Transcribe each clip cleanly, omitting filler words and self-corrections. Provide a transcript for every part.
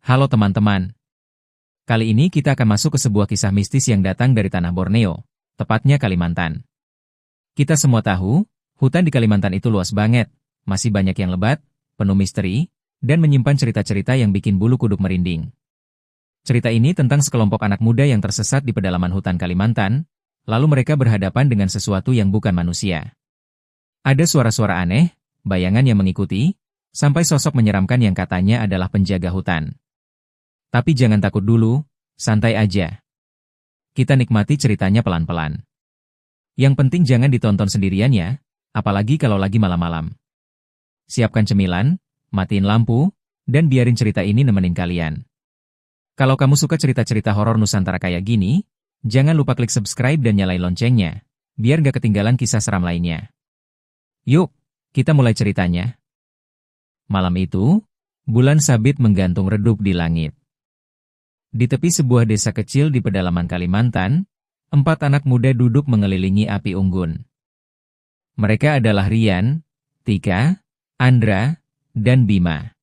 Halo teman-teman. Kali ini kita akan masuk ke sebuah kisah mistis yang datang dari tanah Borneo, tepatnya Kalimantan. Kita semua tahu, hutan di Kalimantan itu luas banget, masih banyak yang lebat, penuh misteri, dan menyimpan cerita-cerita yang bikin bulu kuduk merinding. Cerita ini tentang sekelompok anak muda yang tersesat di pedalaman hutan Kalimantan, lalu mereka berhadapan dengan sesuatu yang bukan manusia. Ada suara-suara aneh, bayangan yang mengikuti, sampai sosok menyeramkan yang katanya adalah penjaga hutan. Tapi jangan takut dulu, santai aja. Kita nikmati ceritanya pelan-pelan. Yang penting jangan ditonton sendirian ya, apalagi kalau lagi malam-malam. Siapkan cemilan, matiin lampu, dan biarin cerita ini nemenin kalian. Kalau kamu suka cerita-cerita horor Nusantara kayak gini, jangan lupa klik subscribe dan nyalain loncengnya, biar gak ketinggalan kisah seram lainnya. Yuk, kita mulai ceritanya. Malam itu, bulan sabit menggantung redup di langit. Di tepi sebuah desa kecil di pedalaman Kalimantan, 4 anak muda duduk mengelilingi api unggun. Mereka adalah Rian, Tika, Andra, dan Bima.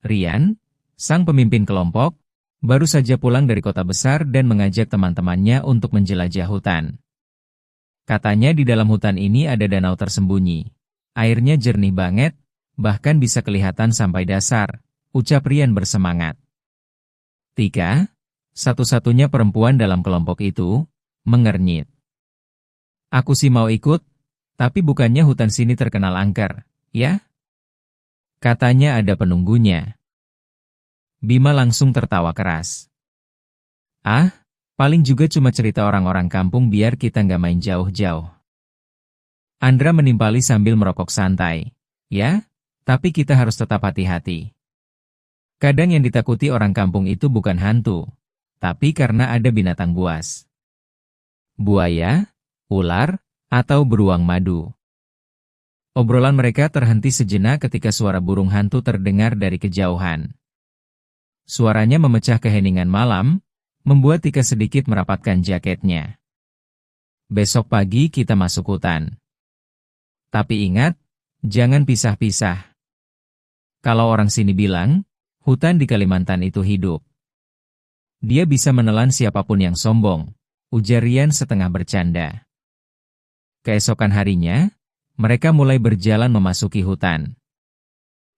Rian, sang pemimpin kelompok, baru saja pulang dari kota besar dan mengajak teman-temannya untuk menjelajah hutan. Katanya di dalam hutan ini ada danau tersembunyi. Airnya jernih banget, bahkan bisa kelihatan sampai dasar, ucap Rian bersemangat. Tika, satu-satunya perempuan dalam kelompok itu, mengernyit. Aku sih mau ikut, tapi bukannya hutan sini terkenal angker, ya? Katanya ada penunggunya. Bima langsung tertawa keras. Ah, paling juga cuma cerita orang-orang kampung biar kita nggak main jauh-jauh. Andra menimpali sambil merokok santai. Ya, tapi kita harus tetap hati-hati. Kadang yang ditakuti orang kampung itu bukan hantu, tapi karena ada binatang buas. Buaya, ular, atau beruang madu. Obrolan mereka terhenti sejenak ketika suara burung hantu terdengar dari kejauhan. Suaranya memecah keheningan malam, membuat Tika sedikit merapatkan jaketnya. Besok pagi kita masuk hutan. Tapi ingat, jangan pisah-pisah. Kalau orang sini bilang, hutan di Kalimantan itu hidup. Dia bisa menelan siapapun yang sombong, ujar Rian setengah bercanda. Keesokan harinya, mereka mulai berjalan memasuki hutan.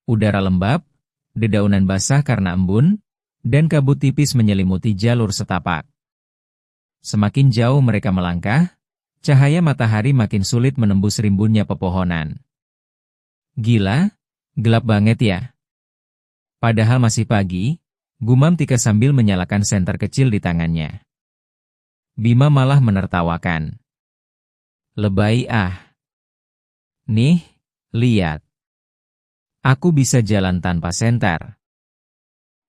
Udara lembab, dedaunan basah karena embun, dan kabut tipis menyelimuti jalur setapak. Semakin jauh mereka melangkah, cahaya matahari makin sulit menembus rimbunnya pepohonan. Gila, gelap banget ya. Padahal masih pagi, gumam Tika sambil menyalakan senter kecil di tangannya. Bima malah menertawakan. Lebay ah. Nih, lihat. Aku bisa jalan tanpa senter.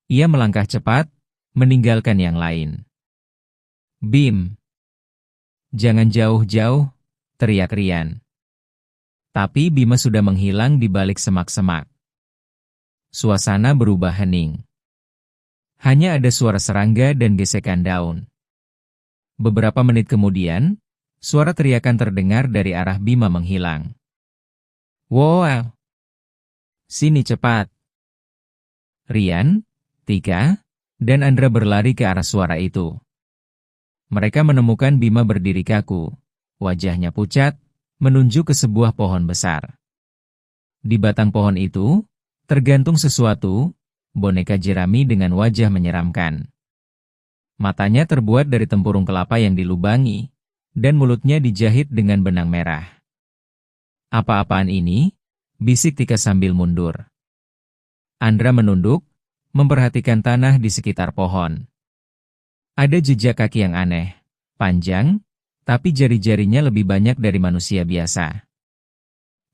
Ia melangkah cepat, meninggalkan yang lain. Bim. Jangan jauh-jauh, teriak Rian. Tapi Bima sudah menghilang di balik semak-semak. Suasana berubah hening. Hanya ada suara serangga dan gesekan daun. Beberapa menit kemudian, suara teriakan terdengar dari arah Bima menghilang. Wow! Sini cepat! Rian, Tika, dan Andra berlari ke arah suara itu. Mereka menemukan Bima berdiri kaku, wajahnya pucat, menunjuk ke sebuah pohon besar. Di batang pohon itu, tergantung sesuatu, boneka jerami dengan wajah menyeramkan. Matanya terbuat dari tempurung kelapa yang dilubangi, dan mulutnya dijahit dengan benang merah. Apa-apaan ini? Bisik Tika sambil mundur. Andra menunduk, memperhatikan tanah di sekitar pohon. Ada jejak kaki yang aneh, panjang, tapi jari-jarinya lebih banyak dari manusia biasa.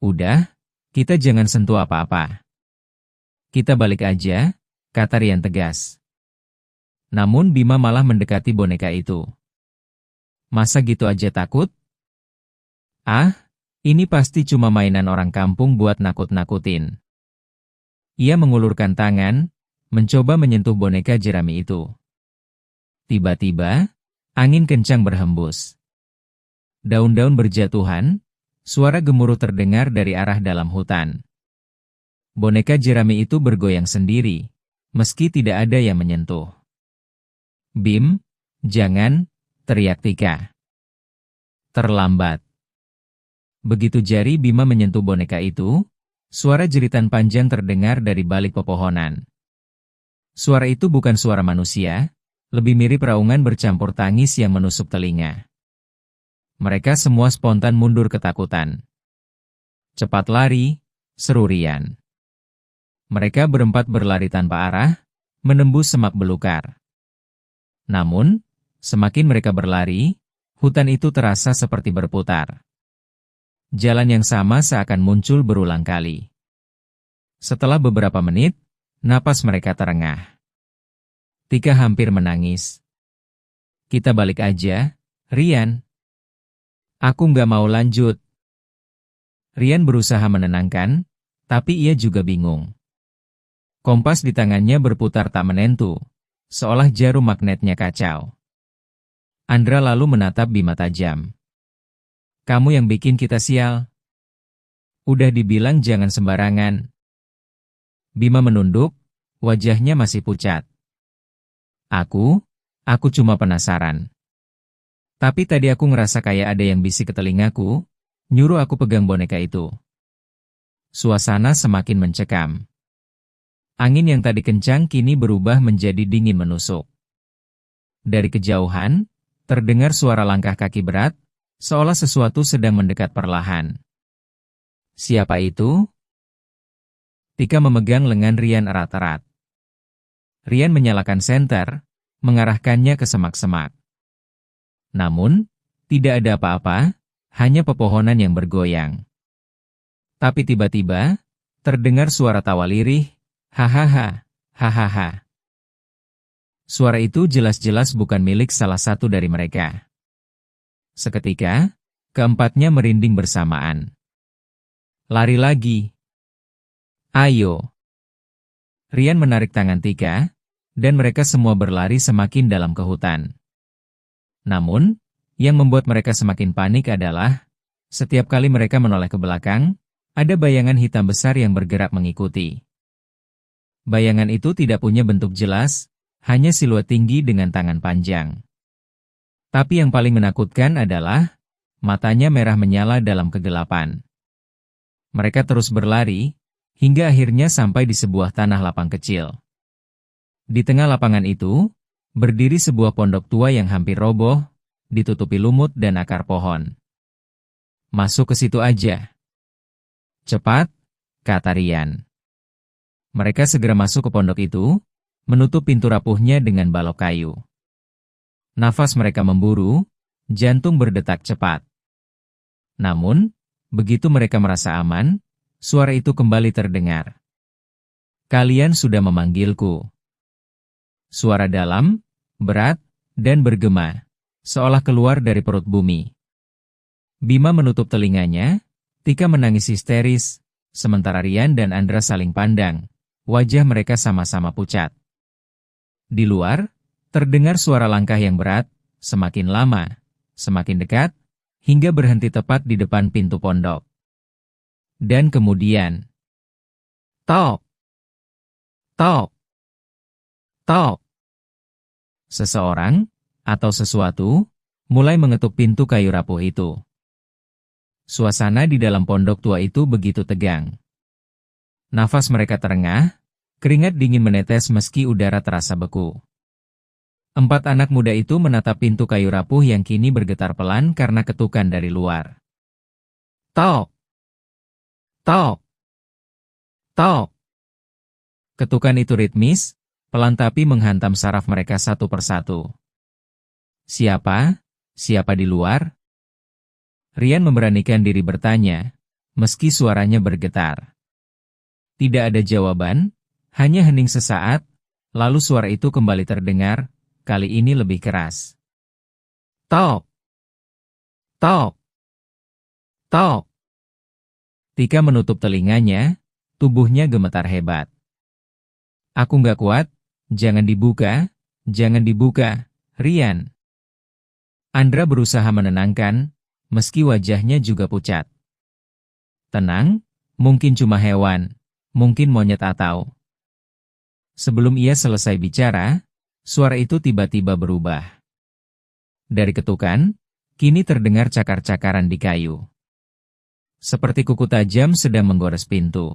Udah, kita jangan sentuh apa-apa. Kita balik aja, kata Rian tegas. Namun Bima malah mendekati boneka itu. Masa gitu aja takut? Ah, ini pasti cuma mainan orang kampung buat nakut-nakutin. Ia mengulurkan tangan, mencoba menyentuh boneka jerami itu. Tiba-tiba, angin kencang berhembus. Daun-daun berjatuhan, suara gemuruh terdengar dari arah dalam hutan. Boneka jerami itu bergoyang sendiri, meski tidak ada yang menyentuh. "Bim, jangan!" teriak Tika. Terlambat. Begitu jari Bima menyentuh boneka itu, suara jeritan panjang terdengar dari balik pepohonan. Suara itu bukan suara manusia, lebih mirip raungan bercampur tangis yang menusuk telinga. Mereka semua spontan mundur ketakutan. "Cepat lari!" seru Rian. Mereka berempat berlari tanpa arah, menembus semak belukar. Namun, semakin mereka berlari, hutan itu terasa seperti berputar. Jalan yang sama seakan muncul berulang kali. Setelah beberapa menit, napas mereka terengah. Tika hampir menangis. "Kita balik aja, Rian." "Aku nggak mau lanjut." Rian berusaha menenangkan, tapi ia juga bingung. Kompas di tangannya berputar tak menentu, seolah jarum magnetnya kacau. Andra lalu menatap Bima tajam. "Kamu yang bikin kita sial. Udah dibilang jangan sembarangan." Bima menunduk, wajahnya masih pucat. Aku cuma penasaran. Tapi tadi aku ngerasa kayak ada yang bisik ke telingaku, nyuruh aku pegang boneka itu." Suasana semakin mencekam. Angin yang tadi kencang kini berubah menjadi dingin menusuk. Dari kejauhan, terdengar suara langkah kaki berat, seolah sesuatu sedang mendekat perlahan. "Siapa itu?" Tika memegang lengan Rian erat-erat. Rian menyalakan senter, mengarahkannya ke semak-semak. Namun, tidak ada apa-apa, hanya pepohonan yang bergoyang. Tapi tiba-tiba, terdengar suara tawa lirih, "Hahaha, hahaha." Suara itu jelas-jelas bukan milik salah satu dari mereka. Seketika, keempatnya merinding bersamaan. "Lari lagi. Ayo." Rian menarik tangan Tika, dan mereka semua berlari semakin dalam ke hutan. Namun, yang membuat mereka semakin panik adalah, setiap kali mereka menoleh ke belakang, ada bayangan hitam besar yang bergerak mengikuti. Bayangan itu tidak punya bentuk jelas, hanya siluet tinggi dengan tangan panjang. Tapi yang paling menakutkan adalah, matanya merah menyala dalam kegelapan. Mereka terus berlari, hingga akhirnya sampai di sebuah tanah lapang kecil. Di tengah lapangan itu, berdiri sebuah pondok tua yang hampir roboh, ditutupi lumut dan akar pohon. "Masuk ke situ aja." "Cepat," kata Rian. Mereka segera masuk ke pondok itu, menutup pintu rapuhnya dengan balok kayu. Nafas mereka memburu, jantung berdetak cepat. Namun, begitu mereka merasa aman, suara itu kembali terdengar. "Kalian sudah memanggilku." Suara dalam, berat, dan bergema, seolah keluar dari perut bumi. Bima menutup telinganya, Tika menangis histeris, sementara Rian dan Andra saling pandang, wajah mereka sama-sama pucat. Di luar, terdengar suara langkah yang berat, semakin lama, semakin dekat, hingga berhenti tepat di depan pintu pondok. Dan kemudian, tok, tok, tok. Seseorang, atau sesuatu, mulai mengetuk pintu kayu rapuh itu. Suasana di dalam pondok tua itu begitu tegang. Nafas mereka terengah, keringat dingin menetes meski udara terasa beku. Empat anak muda itu menatap pintu kayu rapuh yang kini bergetar pelan karena ketukan dari luar. Tok! Tok! Tok! Ketukan itu ritmis, pelan tapi menghantam saraf mereka satu persatu. Siapa? Siapa di luar? Rian memberanikan diri bertanya, meski suaranya bergetar. Tidak ada jawaban, hanya hening sesaat, lalu suara itu kembali terdengar, kali ini lebih keras. Tok! Tok! Tok! Tika menutup telinganya, tubuhnya gemetar hebat. Aku nggak kuat, jangan dibuka, Rian. Andra berusaha menenangkan, meski wajahnya juga pucat. Tenang, mungkin cuma hewan, mungkin monyet atau... Sebelum ia selesai bicara, suara itu tiba-tiba berubah. Dari ketukan, kini terdengar cakar-cakaran di kayu. Seperti kuku tajam sedang menggores pintu.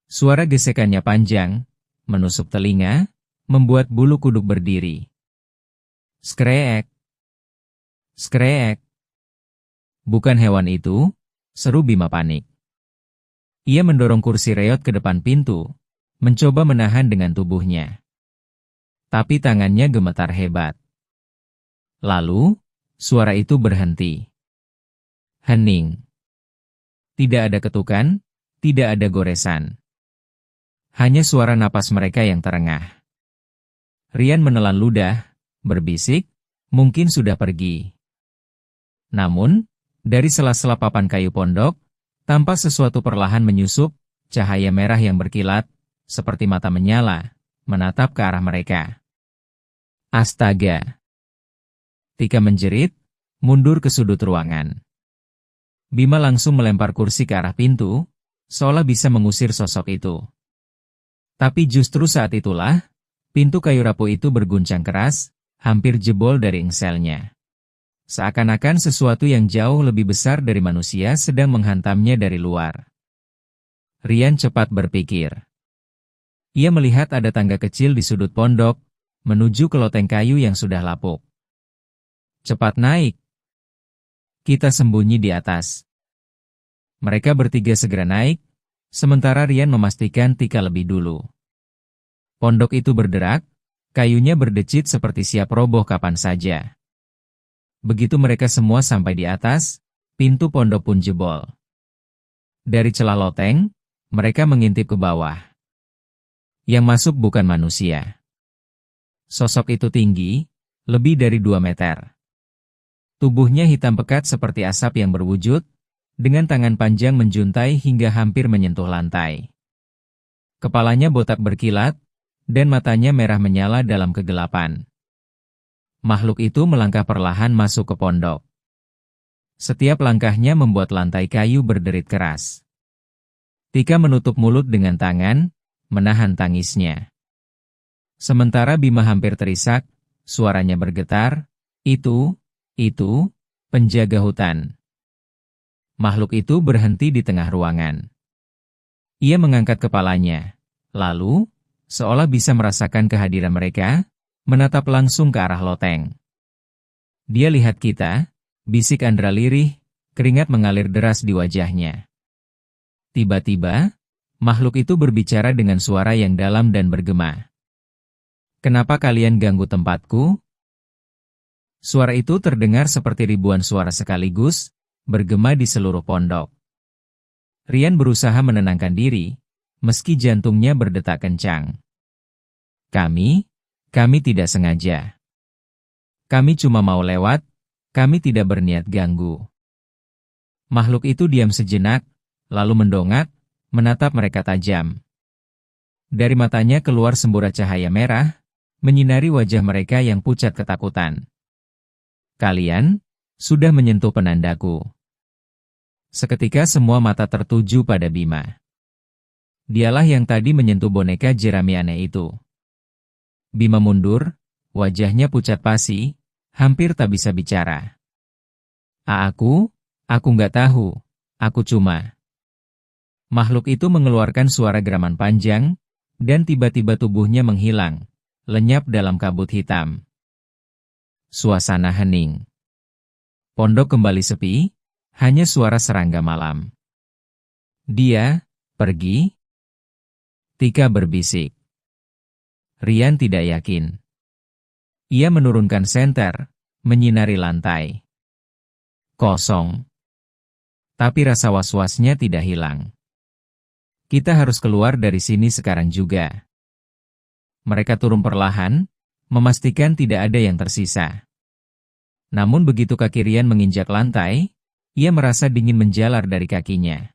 Suara gesekannya panjang, menusuk telinga, membuat bulu kuduk berdiri. Skreek! Skreek! Bukan hewan itu, seru Bima panik. Ia mendorong kursi reot ke depan pintu, mencoba menahan dengan tubuhnya. Tapi tangannya gemetar hebat. Lalu, suara itu berhenti. Hening. Tidak ada ketukan, tidak ada goresan. Hanya suara napas mereka yang terengah. Rian menelan ludah, berbisik, mungkin sudah pergi. Namun, dari sela-sela papan kayu pondok, tampak sesuatu perlahan menyusup, cahaya merah yang berkilat, seperti mata menyala, menatap ke arah mereka. Astaga! Tika menjerit, mundur ke sudut ruangan. Bima langsung melempar kursi ke arah pintu, seolah bisa mengusir sosok itu. Tapi justru saat itulah, pintu kayu rapuh itu berguncang keras, hampir jebol dari engselnya. Seakan-akan sesuatu yang jauh lebih besar dari manusia sedang menghantamnya dari luar. Rian cepat berpikir. Ia melihat ada tangga kecil di sudut pondok, menuju ke loteng kayu yang sudah lapuk. Cepat naik. Kita sembunyi di atas. Mereka bertiga segera naik, sementara Rian memastikan Tika lebih dulu. Pondok itu berderak, kayunya berdecit seperti siap roboh kapan saja. Begitu mereka semua sampai di atas, pintu pondok pun jebol. Dari celah loteng, mereka mengintip ke bawah. Yang masuk bukan manusia. Sosok itu tinggi, lebih dari 2 meter. Tubuhnya hitam pekat seperti asap yang berwujud, dengan tangan panjang menjuntai hingga hampir menyentuh lantai. Kepalanya botak berkilat, dan matanya merah menyala dalam kegelapan. Makhluk itu melangkah perlahan masuk ke pondok. Setiap langkahnya membuat lantai kayu berderit keras. Tika menutup mulut dengan tangan, menahan tangisnya. Sementara Bima hampir terisak, suaranya bergetar, itu, penjaga hutan. Makhluk itu berhenti di tengah ruangan. Ia mengangkat kepalanya, lalu, seolah bisa merasakan kehadiran mereka, menatap langsung ke arah loteng. Dia lihat kita, bisik Andra lirih, keringat mengalir deras di wajahnya. Tiba-tiba, makhluk itu berbicara dengan suara yang dalam dan bergema. Kenapa kalian ganggu tempatku? Suara itu terdengar seperti ribuan suara sekaligus, bergema di seluruh pondok. Rian berusaha menenangkan diri, meski jantungnya berdetak kencang. Kami tidak sengaja. Kami cuma mau lewat, kami tidak berniat ganggu. Makhluk itu diam sejenak, lalu mendongak, menatap mereka tajam. Dari matanya keluar semburat cahaya merah, menyinari wajah mereka yang pucat ketakutan. Kalian sudah menyentuh penandaku. Seketika semua mata tertuju pada Bima. Dialah yang tadi menyentuh boneka jerami aneh itu. Bima mundur, wajahnya pucat pasi, hampir tak bisa bicara. Aku nggak tahu, aku cuma... Makhluk itu mengeluarkan suara geraman panjang, dan tiba-tiba tubuhnya menghilang, lenyap dalam kabut hitam. Suasana hening. Pondok kembali sepi, hanya suara serangga malam. Dia pergi? Tika berbisik. Rian tidak yakin. Ia menurunkan senter, menyinari lantai. Kosong. Tapi rasa was-wasnya tidak hilang. Kita harus keluar dari sini sekarang juga. Mereka turun perlahan, memastikan tidak ada yang tersisa. Namun begitu kaki Rian menginjak lantai, ia merasa dingin menjalar dari kakinya.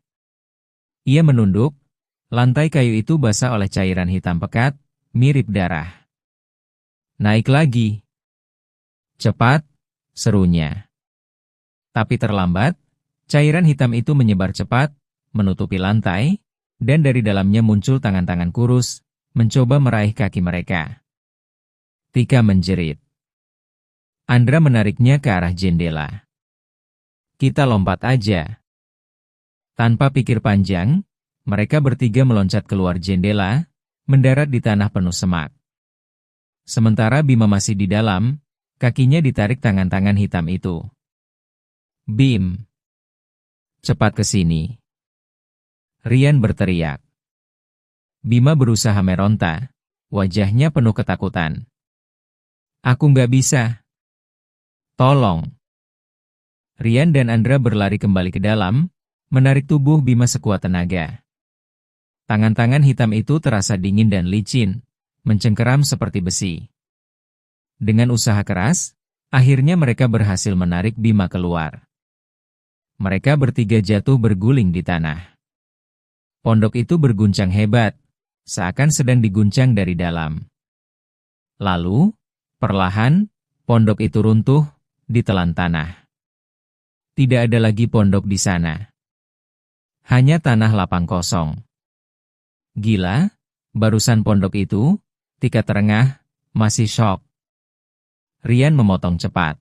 Ia menunduk, lantai kayu itu basah oleh cairan hitam pekat, mirip darah. Naik lagi. Cepat, serunya. Tapi terlambat, cairan hitam itu menyebar cepat, menutupi lantai, dan dari dalamnya muncul tangan-tangan kurus, mencoba meraih kaki mereka. Tika menjerit. Andra menariknya ke arah jendela. Kita lompat aja. Tanpa pikir panjang, mereka bertiga meloncat keluar jendela, mendarat di tanah penuh semak. Sementara Bima masih di dalam, kakinya ditarik tangan-tangan hitam itu. Bim! Cepat ke sini. Rian berteriak. Bima berusaha meronta, wajahnya penuh ketakutan. Aku nggak bisa. Tolong. Rian dan Andra berlari kembali ke dalam, menarik tubuh Bima sekuat tenaga. Tangan-tangan hitam itu terasa dingin dan licin, mencengkeram seperti besi. Dengan usaha keras, akhirnya mereka berhasil menarik Bima keluar. Mereka bertiga jatuh berguling di tanah. Pondok itu berguncang hebat, seakan sedang diguncang dari dalam. Lalu, perlahan, pondok itu runtuh, ditelan tanah. Tidak ada lagi pondok di sana. Hanya tanah lapang kosong. Gila, barusan pondok itu, Tika terengah, masih syok. Rian memotong cepat.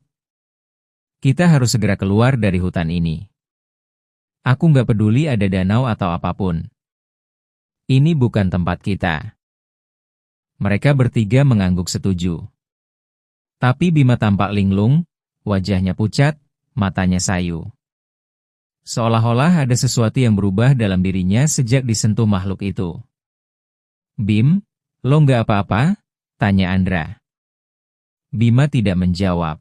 Kita harus segera keluar dari hutan ini. Aku nggak peduli ada danau atau apapun. Ini bukan tempat kita. Mereka bertiga mengangguk setuju. Tapi Bima tampak linglung, wajahnya pucat, matanya sayu. Seolah-olah ada sesuatu yang berubah dalam dirinya sejak disentuh makhluk itu. Bim, lo nggak apa-apa? Tanya Andra. Bima tidak menjawab.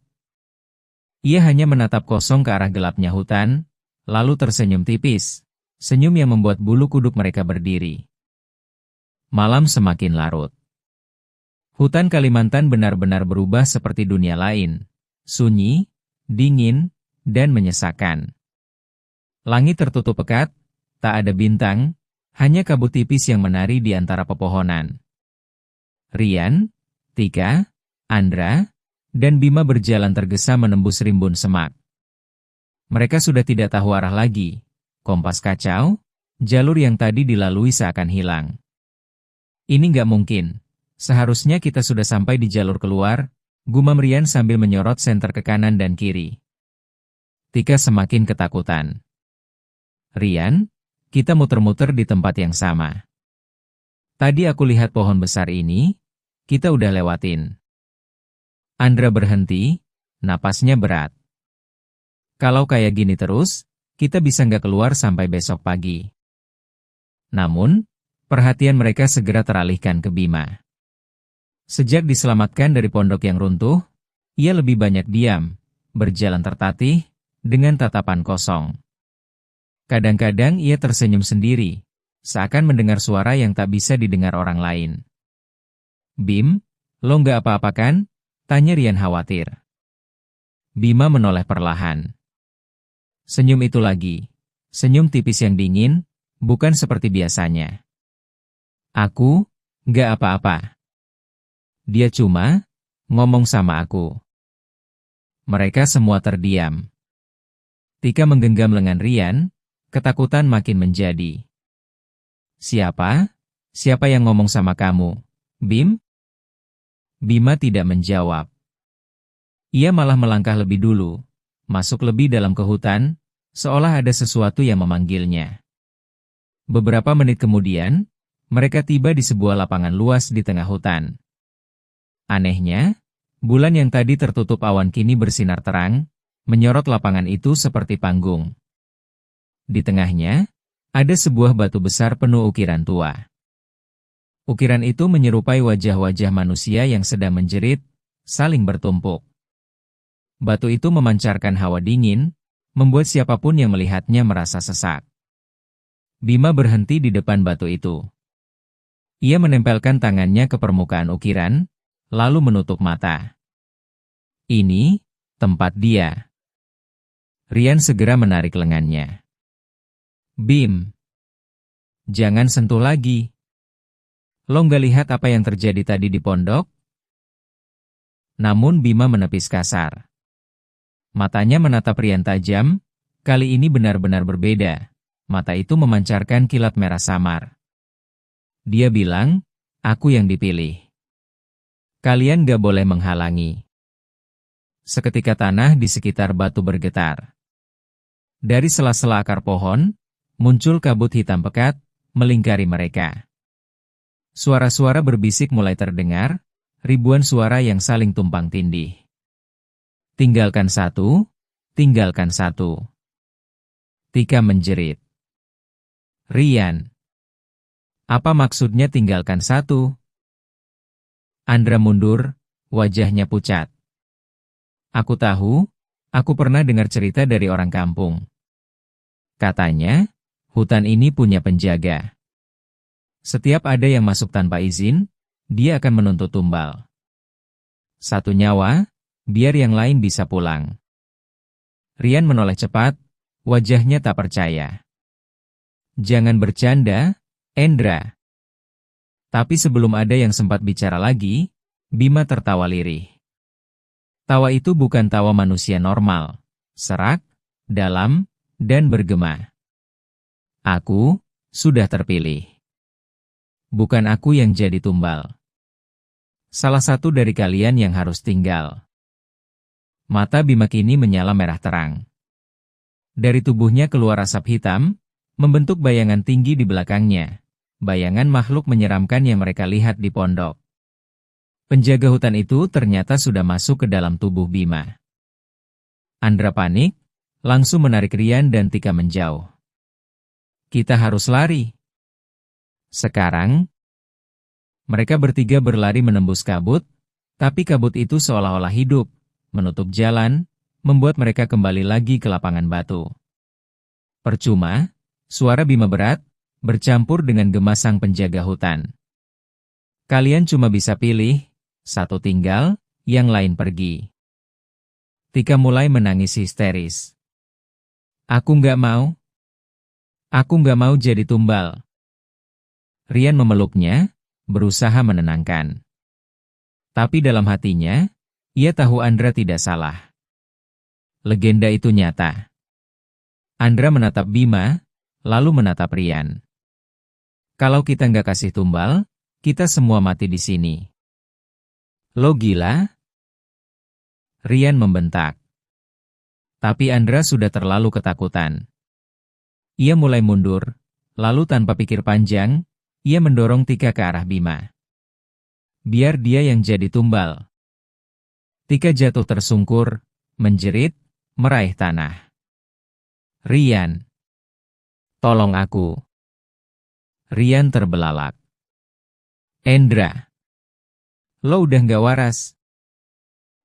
Ia hanya menatap kosong ke arah gelapnya hutan, lalu tersenyum tipis, senyum yang membuat bulu kuduk mereka berdiri. Malam semakin larut. Hutan Kalimantan benar-benar berubah seperti dunia lain, sunyi, dingin, dan menyesakkan. Langit tertutup pekat, tak ada bintang, hanya kabut tipis yang menari di antara pepohonan. Rian, Tika, Andra, dan Bima berjalan tergesa menembus rimbun semak. Mereka sudah tidak tahu arah lagi, kompas kacau, jalur yang tadi dilalui seakan hilang. Ini nggak mungkin, seharusnya kita sudah sampai di jalur keluar, gumam Rian sambil menyorot senter ke kanan dan kiri. Tika semakin ketakutan. Rian, kita muter-muter di tempat yang sama. Tadi aku lihat pohon besar ini, kita udah lewatin. Andra berhenti, napasnya berat. Kalau kayak gini terus, kita bisa nggak keluar sampai besok pagi. Namun, perhatian mereka segera teralihkan ke Bima. Sejak diselamatkan dari pondok yang runtuh, ia lebih banyak diam, berjalan tertatih, dengan tatapan kosong. Kadang-kadang ia tersenyum sendiri, seakan mendengar suara yang tak bisa didengar orang lain. Bim, lo nggak apa-apa kan? Tanya Rian khawatir. Bima menoleh perlahan. Senyum itu lagi, senyum tipis yang dingin, bukan seperti biasanya. Aku, nggak apa-apa. Dia cuma ngomong sama aku. Mereka semua terdiam. Tika menggenggam lengan Rian, ketakutan makin menjadi. Siapa? Siapa yang ngomong sama kamu? Bim? Bima tidak menjawab. Ia malah melangkah lebih dulu, masuk lebih dalam ke hutan, seolah ada sesuatu yang memanggilnya. Beberapa menit kemudian, mereka tiba di sebuah lapangan luas di tengah hutan. Anehnya, bulan yang tadi tertutup awan kini bersinar terang, menyorot lapangan itu seperti panggung. Di tengahnya, ada sebuah batu besar penuh ukiran tua. Ukiran itu menyerupai wajah-wajah manusia yang sedang menjerit, saling bertumpuk. Batu itu memancarkan hawa dingin, membuat siapapun yang melihatnya merasa sesak. Bima berhenti di depan batu itu. Ia menempelkan tangannya ke permukaan ukiran, lalu menutup mata. Ini tempat dia. Rian segera menarik lengannya. Bim, jangan sentuh lagi. Lo nggak lihat apa yang terjadi tadi di pondok? Namun Bima menepis kasar. Matanya menatap Rian tajam, kali ini benar-benar berbeda. Mata itu memancarkan kilat merah samar. Dia bilang, Aku yang dipilih. Kalian gak boleh menghalangi. Seketika tanah di sekitar batu bergetar. Dari sela-sela akar pohon, muncul kabut hitam pekat, melingkari mereka. Suara-suara berbisik mulai terdengar, ribuan suara yang saling tumpang tindih. Tinggalkan satu, tinggalkan satu. Tika menjerit. Rian. Apa maksudnya tinggalkan satu? Andra mundur, wajahnya pucat. Aku tahu, aku pernah dengar cerita dari orang kampung. Katanya, hutan ini punya penjaga. Setiap ada yang masuk tanpa izin, dia akan menuntut tumbal. Satu nyawa, biar yang lain bisa pulang. Rian menoleh cepat, wajahnya tak percaya. Jangan bercanda, Endra. Tapi sebelum ada yang sempat bicara lagi, Bima tertawa lirih. Tawa itu bukan tawa manusia normal, serak, dalam, dan bergema. Aku sudah terpilih. Bukan aku yang jadi tumbal. Salah satu dari kalian yang harus tinggal. Mata Bima kini menyala merah terang. Dari tubuhnya keluar asap hitam, membentuk bayangan tinggi di belakangnya. Bayangan makhluk menyeramkan yang mereka lihat di pondok. Penjaga hutan itu ternyata sudah masuk ke dalam tubuh Bima. Andra panik, langsung menarik Rian dan Tika menjauh. Kita harus lari. Sekarang, mereka bertiga berlari menembus kabut, tapi kabut itu seolah-olah hidup, menutup jalan, membuat mereka kembali lagi ke lapangan batu. Percuma, suara Bima berat, bercampur dengan gema sang penjaga hutan. Kalian cuma bisa pilih, satu tinggal, yang lain pergi. Tika mulai menangis histeris. Aku nggak mau. Aku nggak mau jadi tumbal. Rian memeluknya, berusaha menenangkan. Tapi dalam hatinya, ia tahu Andra tidak salah. Legenda itu nyata. Andra menatap Bima, lalu menatap Rian. Kalau kita nggak kasih tumbal, kita semua mati di sini. Lo gila? Rian membentak. Tapi Andra sudah terlalu ketakutan. Ia mulai mundur, lalu tanpa pikir panjang, ia mendorong Tika ke arah Bima. Biar dia yang jadi tumbal. Tika jatuh tersungkur, menjerit, meraih tanah. Rian. Tolong aku. Rian terbelalak. Endra. Lo udah nggak waras.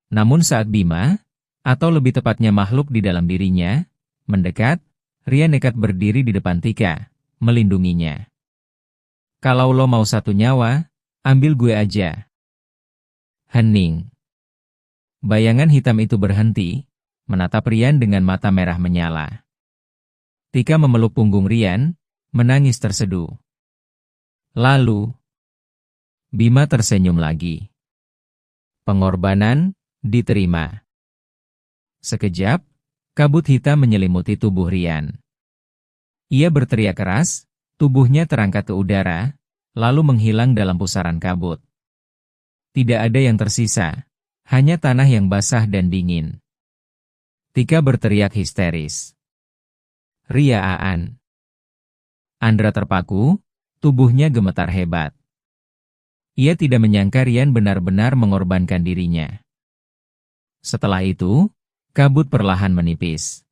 Namun saat Bima, atau lebih tepatnya makhluk di dalam dirinya, mendekat, Rian nekat berdiri di depan Tika, melindunginya. Kalau lo mau satu nyawa, ambil gue aja. Hening. Bayangan hitam itu berhenti, menatap Rian dengan mata merah menyala. Tika memeluk punggung Rian, menangis terseduh. Lalu, Bima tersenyum lagi. Pengorbanan diterima. Sekejap, kabut hitam menyelimuti tubuh Rian. Ia berteriak keras, tubuhnya terangkat ke udara, lalu menghilang dalam pusaran kabut. Tidak ada yang tersisa, hanya tanah yang basah dan dingin. Tika berteriak histeris. Ria Aan. Andra terpaku, tubuhnya gemetar hebat. Ia tidak menyangka Rian benar-benar mengorbankan dirinya. Setelah itu, kabut perlahan menipis.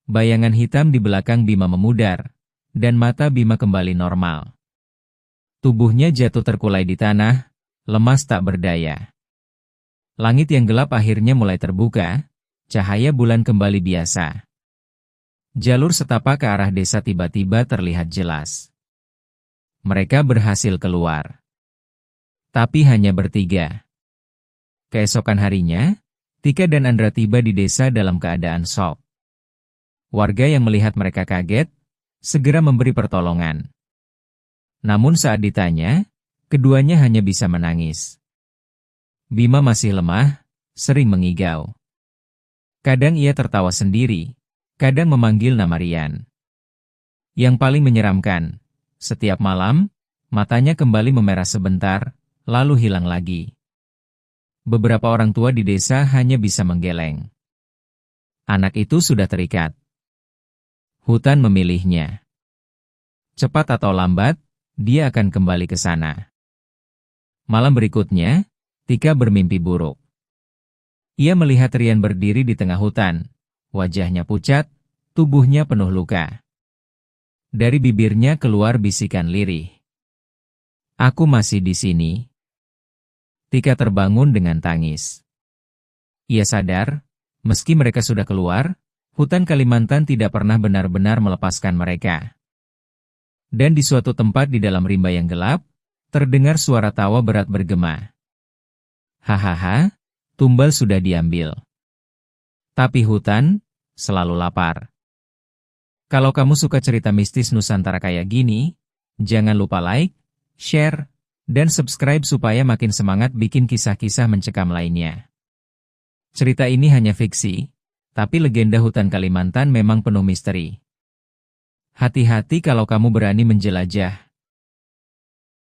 Bayangan hitam di belakang Bima memudar, dan mata Bima kembali normal. Tubuhnya jatuh terkulai di tanah, lemas tak berdaya. Langit yang gelap akhirnya mulai terbuka, cahaya bulan kembali biasa. Jalur setapak ke arah desa tiba-tiba terlihat jelas. Mereka berhasil keluar. Tapi hanya bertiga. Keesokan harinya, Tika dan Andra tiba di desa dalam keadaan shock. Warga yang melihat mereka kaget, segera memberi pertolongan. Namun saat ditanya, keduanya hanya bisa menangis. Bima masih lemah, sering mengigau. Kadang ia tertawa sendiri, kadang memanggil nama Rian. Yang paling menyeramkan, setiap malam, Matanya kembali memerah sebentar, lalu hilang lagi. Beberapa orang tua di desa hanya bisa menggeleng. Anak itu sudah terikat. Hutan memilihnya. Cepat atau lambat, dia akan kembali ke sana. Malam berikutnya, Tika bermimpi buruk. Ia melihat Rian berdiri di tengah hutan. Wajahnya pucat, tubuhnya penuh luka. Dari bibirnya keluar bisikan lirih. "Aku masih di sini." Tika terbangun dengan tangis. Ia sadar, meski mereka sudah keluar, hutan Kalimantan tidak pernah benar-benar melepaskan mereka. Dan di suatu tempat di dalam rimba yang gelap, terdengar suara tawa berat bergema. "Hahaha, tumbal sudah diambil. Tapi hutan selalu lapar." Kalau kamu suka cerita mistis Nusantara kayak gini, jangan lupa like, share, dan subscribe supaya makin semangat bikin kisah-kisah mencekam lainnya. Cerita ini hanya fiksi, tapi legenda hutan Kalimantan memang penuh misteri. Hati-hati kalau kamu berani menjelajah